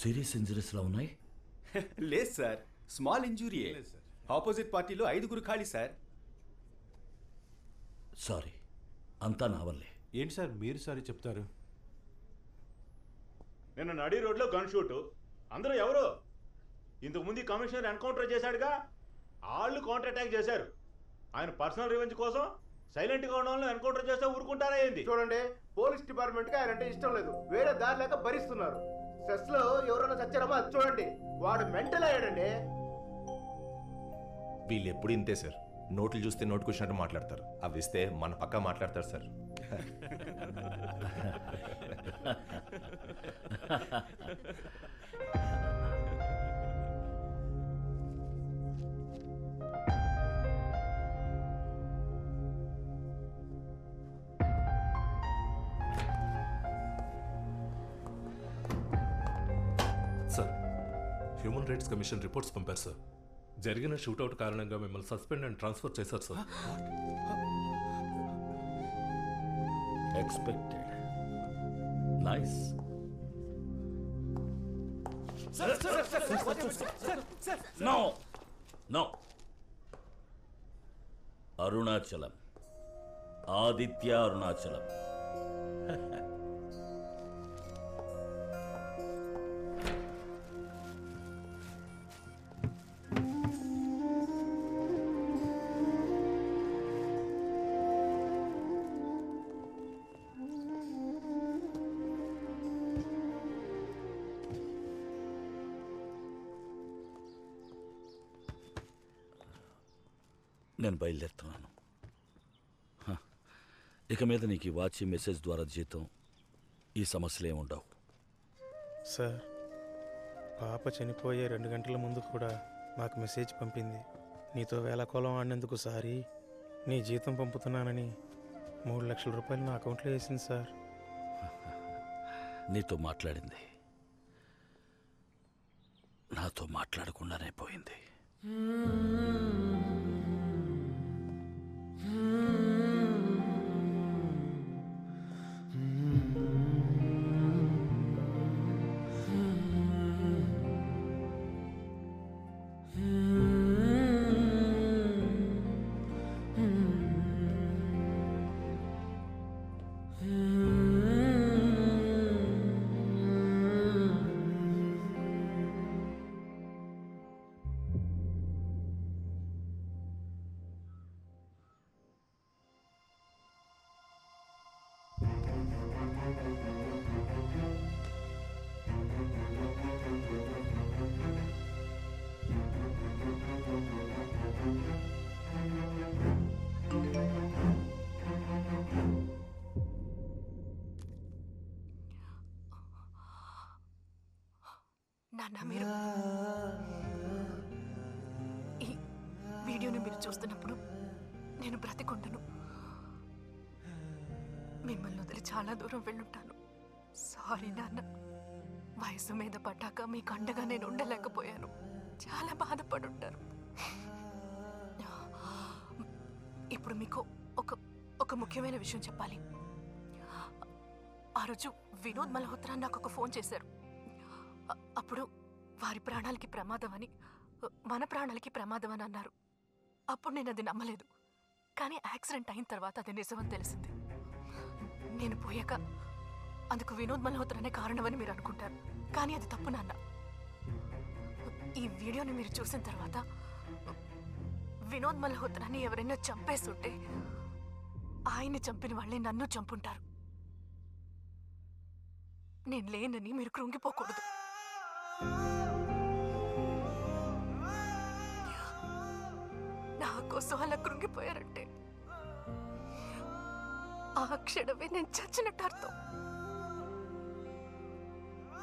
Serious ఇంజరీస్లా ఉన్నాయి? లేదు sir, small ఇంజురీయే. Opposite పార్టీలో 5 ఖాళీ సార్. సారీ, అంతా నా వల్లే. ఏంటి సార్ మీరు సారీ చెప్తారు? నిన్న నడి రోడ్లో గన్ షూటు. అందరూ ఎవరు? ఇంతకుముందు ఈ కమిషనర్ ఎన్కౌంటర్ చేశాడుగా, వాళ్ళు కౌంటర్ అటాక్ చేశారు. ఆయన పర్సనల్ రివెంజ్ కోసం సైలెంట్గా ఉన్న వాళ్ళని ఎన్కౌంటర్ చేస్తే ఊరుకుంటారా ఏంది? చూడండి, పోలీస్ డిపార్ట్మెంట్కి ఆయన అంటే ఇష్టం లేదు, వేరే దారి లేక భరిస్తున్నారు. సెస్ లో ఎవరైనా చచ్చారమో అది చూడండి, వాడు మెంటల్ అయ్యాడండి. వీళ్ళు ఎప్పుడు ఇంతే సార్, నోట్లు చూస్తే నోటుకు వచ్చినట్టు మాట్లాడతారు. అవి ఇస్తే మన పక్క మాట్లాడతారు sir. Sir, human rights commission reports పంపారు సార్. జరిగిన షూట్అవుట్ కారణంగా మిమ్మల్ని సస్పెండ్ అండ్ ట్రాన్స్ఫర్ చేశారు సార్. Expected. Nice. No no, Arunachalam, Aditya Arunachalam. నేను బయలుదేరుతున్నాను. ఇక మీద నీకు ఈ వాచ్ మెసేజ్ ద్వారా జీతం, ఈ సమస్యలు ఏముండవు. సార్, పాప చనిపోయే 2 గంటల ముందు కూడా మాకు మెసేజ్ పంపింది. నీతో వేళకోళం ఆడినందుకు సారీ, నీ జీతం పంపుతున్నానని 3 లక్షల రూపాయలు నా అకౌంట్లో వేసింది సార్. నీతో మాట్లాడింది నాతో మాట్లాడకుండానే పోయింది. నాన్న, మీరు ఈ వీడియోని మీరు చూస్తున్నప్పుడు నేను బ్రతికుండను. మిమ్మల్ని వదిలి చాలా దూరం వెళ్ళుంటాను. సారీ నాన్న. వయసు మీద పడ్డాక మీకు అండగా నేను ఉండలేకపోయాను. చాలా బాధపడుంటారు. ఇప్పుడు మీకు ఒక ముఖ్యమైన విషయం చెప్పాలి. ఆ రోజు వినోద్ మల్హోత్రా నాకు ఒక ఫోన్ చేశారు. అప్పుడు వారి ప్రాణాలకి ప్రమాదం అని, మన ప్రాణాలకి ప్రమాదం అని అన్నారు. అప్పుడు నేను అది నమ్మలేదు. కానీ యాక్సిడెంట్ అయిన తర్వాత అది నిజమని తెలిసింది. నేను పోయాక అందుకు వినోద్ మల్హోత్రానే కారణమని మీరు అనుకుంటారు, కానీ అది తప్పు నాన్న. ఈ వీడియోని మీరు చూసిన తర్వాత వినోద్ మల్హోత్రాని ఎవరైనా చంపేస్తుంటే ఆయన్ని చంపిన వాళ్ళే నన్ను చంపుంటారు. నేను లేనని మీరు కృంగిపోకూడదు. నా కోసం అలా కృంగిపోయారంటే ఆ క్షణమే నేను చచ్చినట్టు అర్థం.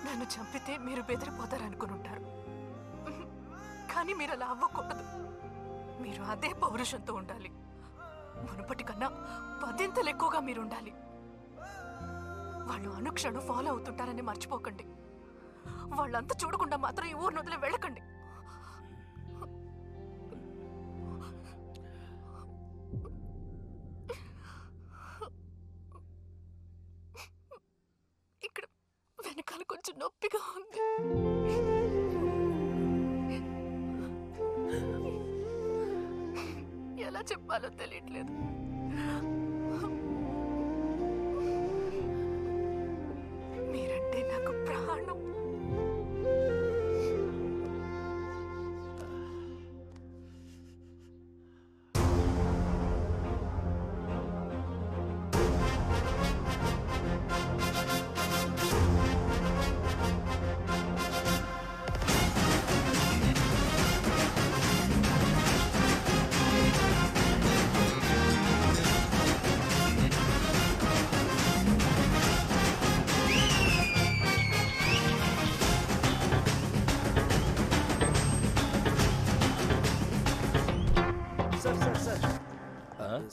నన్ను చంపితే మీరు బెదిరిపోతారనుకుని ఉంటారు, కానీ మీరు అలా అవ్వకూడదు. మీరు అదే పౌరుషంతో ఉండాలి. మునుపటి కన్నా 10 ఎక్కువగా మీరు ఉండాలి. వాళ్ళు అనుక్షణం ఫాలో అవుతుంటారని మర్చిపోకండి. వాళ్ళంతా చూడకుండా మాత్రం ఈ ఊరిని వదిలి వెళ్ళకండి. ఇక్కడ వెనకాల కొంచెం రోజు నొప్పిగా ఉంది. ఎలా చెప్పాలో తెలియట్లేదు. మీరంటే నాకు ప్రాణం.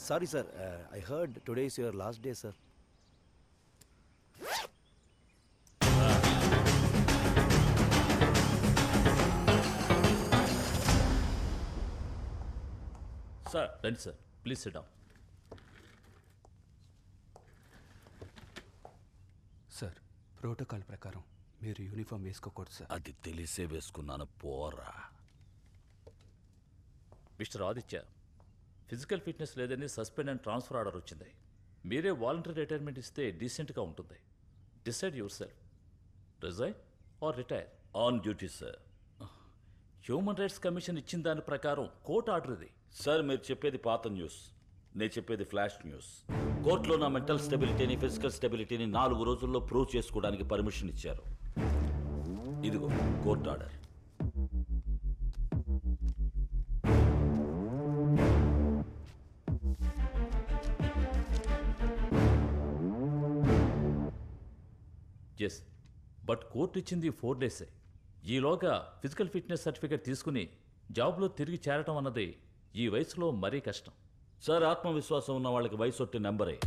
Sorry, sir. I heard today is your last day, sir. Sir రండి sir, please sit down. Sir, protocol ప్రకారం మీరు యూనిఫామ్ వేసుకోకూడదు సార్. అది తెలిసే వేసుకున్నాను పోరా. మిస్టర్ ఆదిత్య, ఫిజికల్ ఫిట్నెస్ లేదని సస్పెండ్ అండ్ ట్రాన్స్ఫర్ ఆర్డర్ వచ్చింది. మీరే వాలంటరీ రిటైర్మెంట్ ఇస్తే డీసెంట్గా ఉంటుంది. Decide yourself, resign or retire. On duty sir. Human rights commission ఇచ్చిన దాని ప్రకారం కోర్టు ఆర్డర్ ఇది. సార్ మీరు చెప్పేది పాత న్యూస్, నేను చెప్పేది ఫ్లాష్ న్యూస్. కోర్టులో నా మెంటల్ స్టెబిలిటీని, ఫిజికల్ స్టెబిలిటీని 4 రోజుల్లో ప్రూవ్ చేసుకోవడానికి పర్మిషన్ ఇచ్చారు. ఇదిగో court order. Yes, but court ఇచ్చింది 4 days. ఈలోగా ఫిజికల్ ఫిట్నెస్ సర్టిఫికేట్ తీసుకుని జాబ్లో తిరిగి చేరటం అన్నది ఈ వయసులో మరీ కష్టం. సార్ ఆత్మవిశ్వాసం ఉన్న వాళ్ళకి వయసు ఒట్టి నెంబరే.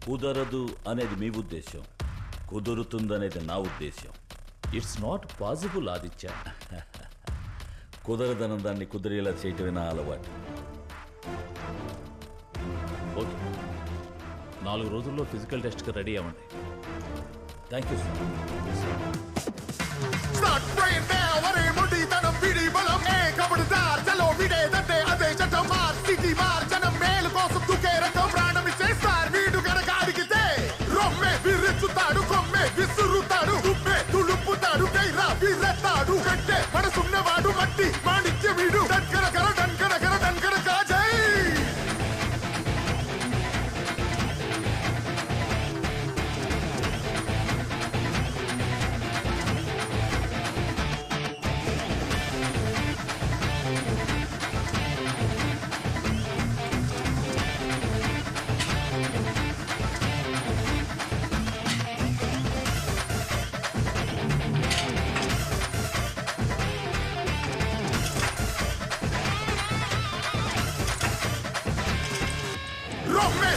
కుదరదు అనేది మీ ఉద్దేశం, కుదురుతుందనేది నా ఉద్దేశం. It's not possible Aditya. కుదరదన్న దాన్ని కుదిరేలా చేయటమే నా అలవాటు. ఓకే, 4 రోజుల్లో ఫిజికల్ టెస్ట్కి రెడీ అవ్వండి. Thank you sir. మనసున్నవాడు మట్టి మాణిక్య వీడు డంకర కర డంకర కర డంకర కాజై.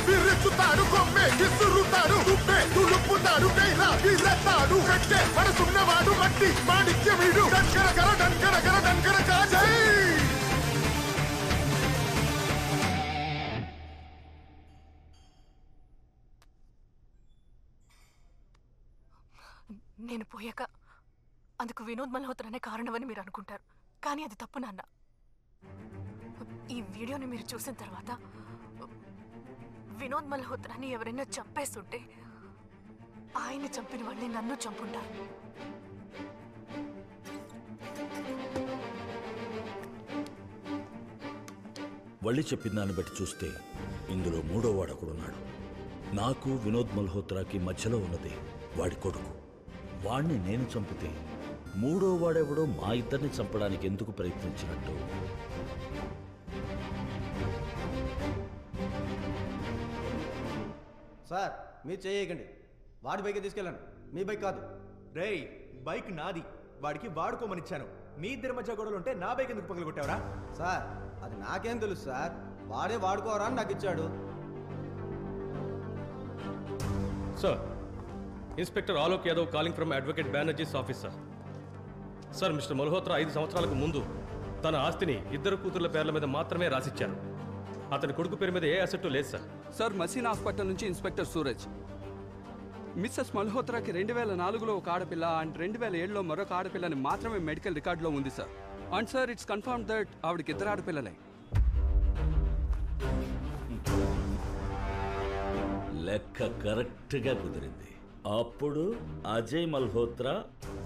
విరుచుతాడు కొమ్మే విసురుతాడు తుమ్మే తులుపుతాడు కైరా విరతాడు కట్టే మనసున్నవాడు మట్టి మాణిక్య వీడు డంకర కర డంకర కర డంకర కాజై. నేను పోయాక అందుకు వినోద్ మల్హోత్రానే కారణమని మీరు అనుకుంటారు, కానీ అది తప్పు నాన్న. ఈ వీడియోని మీరు చూసిన తర్వాత వినోద్ మల్హోత్రాని ఎవరైనా చంపేస్తుంటే ఆయన్ని చంపిన వాళ్ళని నన్ను చంపుంటారు. వల్లి చెప్పిన దాన్ని బట్టి చూస్తే ఇందులో 3వ వాడు ఒకడున్నాడు. నాకు వినోద్ మల్హోత్రాకి మధ్యలో ఉన్నది వాడి కొడుకు. వాణ్ణి నేను చంపితే 3వ వాడెవడో మా ఇద్దరిని చంపడానికి ఎందుకు ప్రయత్నించినట్టు? సార్ మీరు చేయకండి, వాడి బైక్ తీసుకెళ్ళండి, మీ బైక్ కాదు. రేయ్, బైక్ నాది, వాడికి వాడుకోమనిచ్చాను. మీ ఇద్దరి మధ్య గొడవలు ఉంటే నా బైక్ ఎందుకు పగలగొట్టావరా? సార్ అది నాకేం తెలుసు సార్, వాడే వాడుకోరా అని నాకు ఇచ్చాడు. Sir, inspector Alok Yadav calling from advocate Banerjee's office sir. Sir, Mister Malhotra 5 సంవత్సరాలకు ముందు తన ఆస్తిని 2 కూతుర్ల పేర్ల మీద మాత్రమే రాసిచ్చారు. అతని కొడుకు పేరు మీద ఏ అసెట్టు లేదు సార్. సార్, మసీన్ హాస్పిటల్ నుంచి ఇన్స్పెక్టర్ సూరజ్. మిస్సెస్ మల్హోత్రాకి 2004లో ఒక ఆడపిల్ల అండ్ 2007లో మరొక ఆడపిల్లని మాత్రమే మెడికల్ రికార్డులో ఉంది sir. And sir it's confirm that ఆవిడకి 2 ఆడపిల్లలే. లెక్క కరెక్ట్గా కుదిరింది. అప్పుడు అజయ్ మల్హోత్రా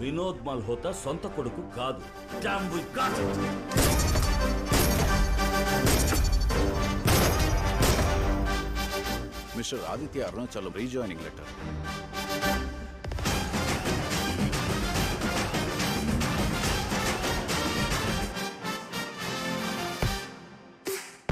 వినోద్ మల్హోత్రా సొంత కొడుకు కాదు. Damn, we got it! Mister Aditya Arunachalam rejoining letter.